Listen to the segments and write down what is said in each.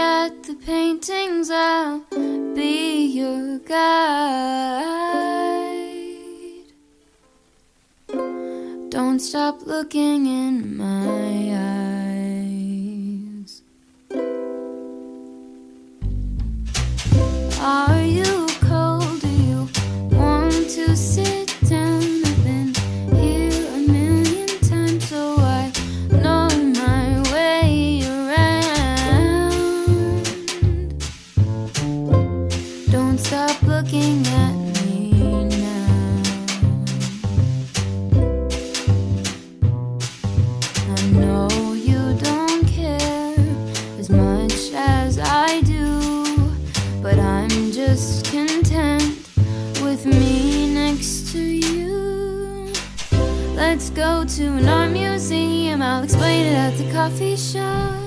at the paintings, I'll be your guide. Don't stop looking in my eyes. Are you cold? Do you want to sit down? I've been here a million times, so I know my way around. Don't stop looking at me now. I know you don't care as much as I do, but I'm just content with me next to you. Let's go to an art museum, I'll explain it at the coffee shop.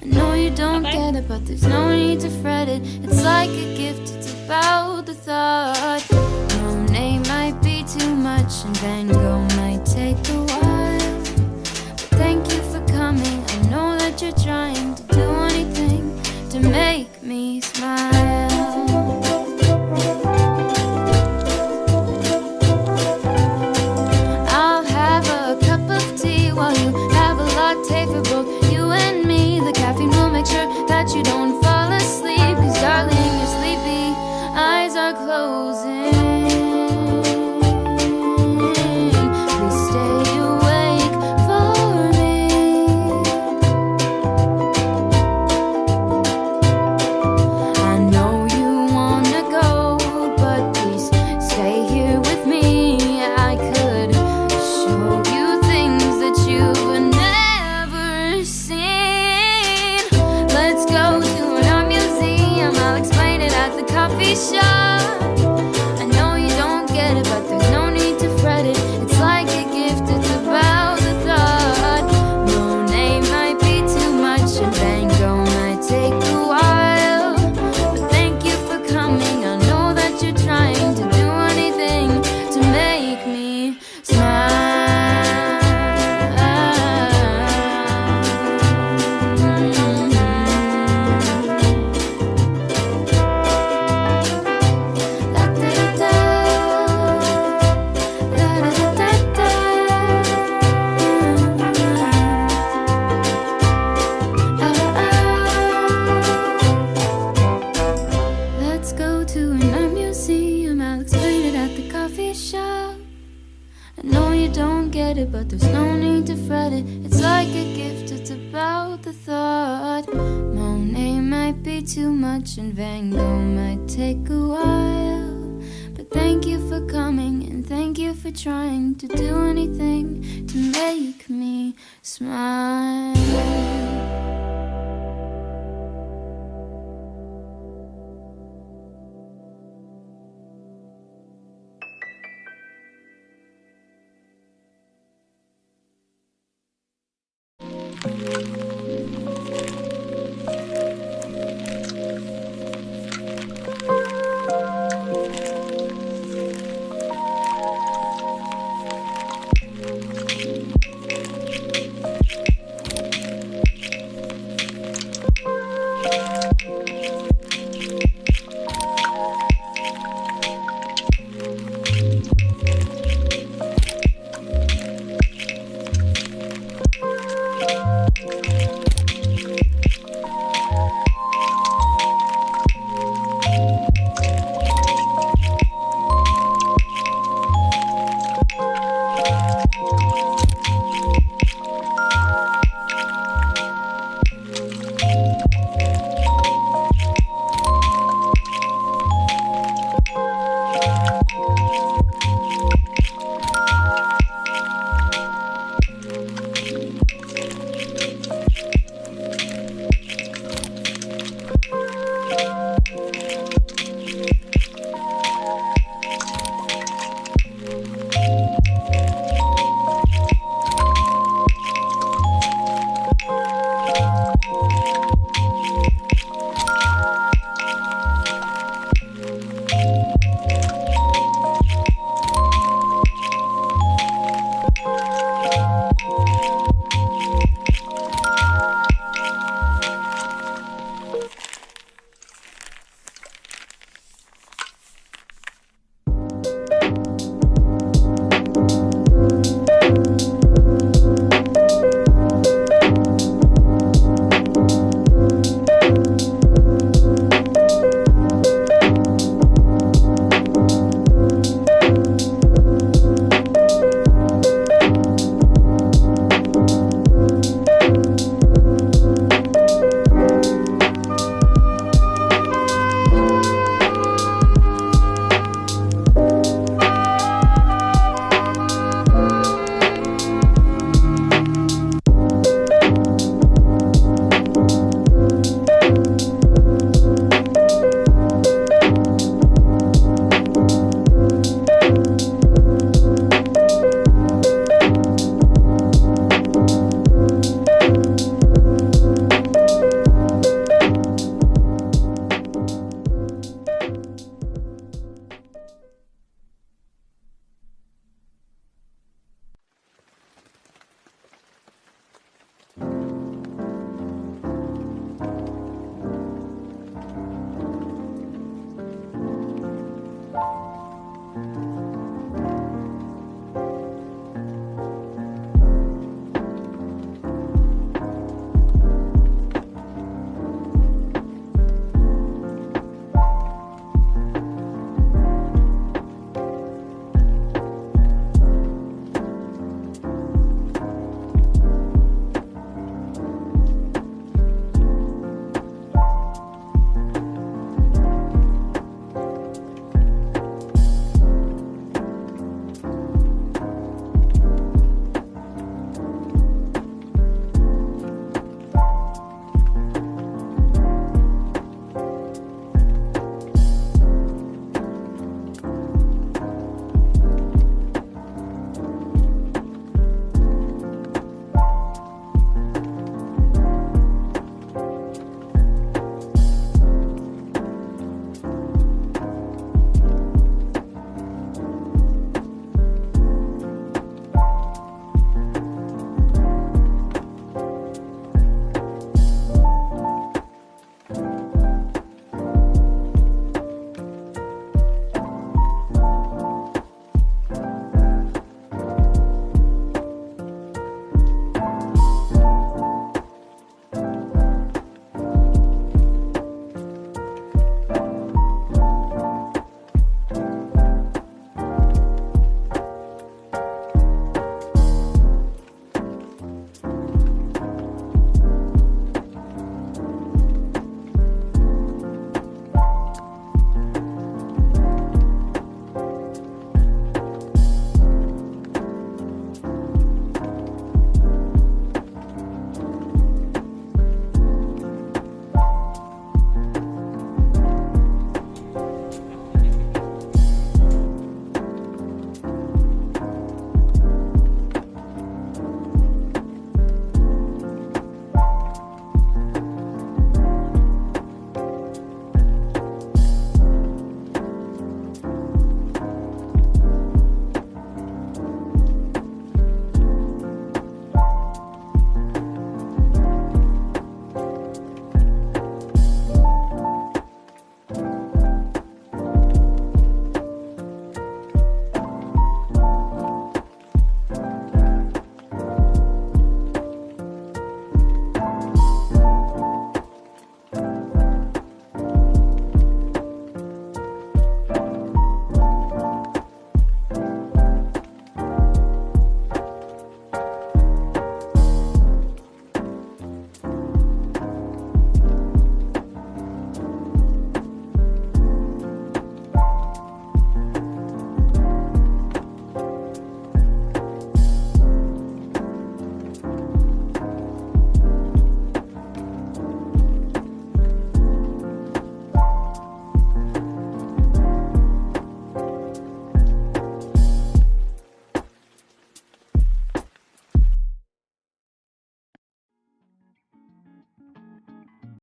I know you don't get it, but there's no need to fret it. It's like a gift, it's about the thought. Monet might be too much and Van Gogh might take a while, but thank you for coming. I know that you're trying to do anything to make me smile. I'll have a cup of tea while you have a latte for both you and me. The caffeine will make sure that you don't fall asleep, 'cause darling, you're sleepy, eyes are closing. Please stay awake for me. I know you wanna go, but please stay here with me. I could show you things that you've never seen. Let's go to an art museum, I'll explain it at the coffee shop. I know you don't get it, but there's no need to fret it. It's like a gift, it's about the thought. Monet might be too much and Van Gogh might take a while, but thank you for coming. I know that you're trying to do anything to make me Let's go to an art museum, I'll explain it at the coffee shop. I know you don't get it, but there's no need to fret it. It's like a gift, it's about the thought. Monet might be too much and Van Gogh might take a while, but thank you for coming and thank you for trying to do anything to make me smile.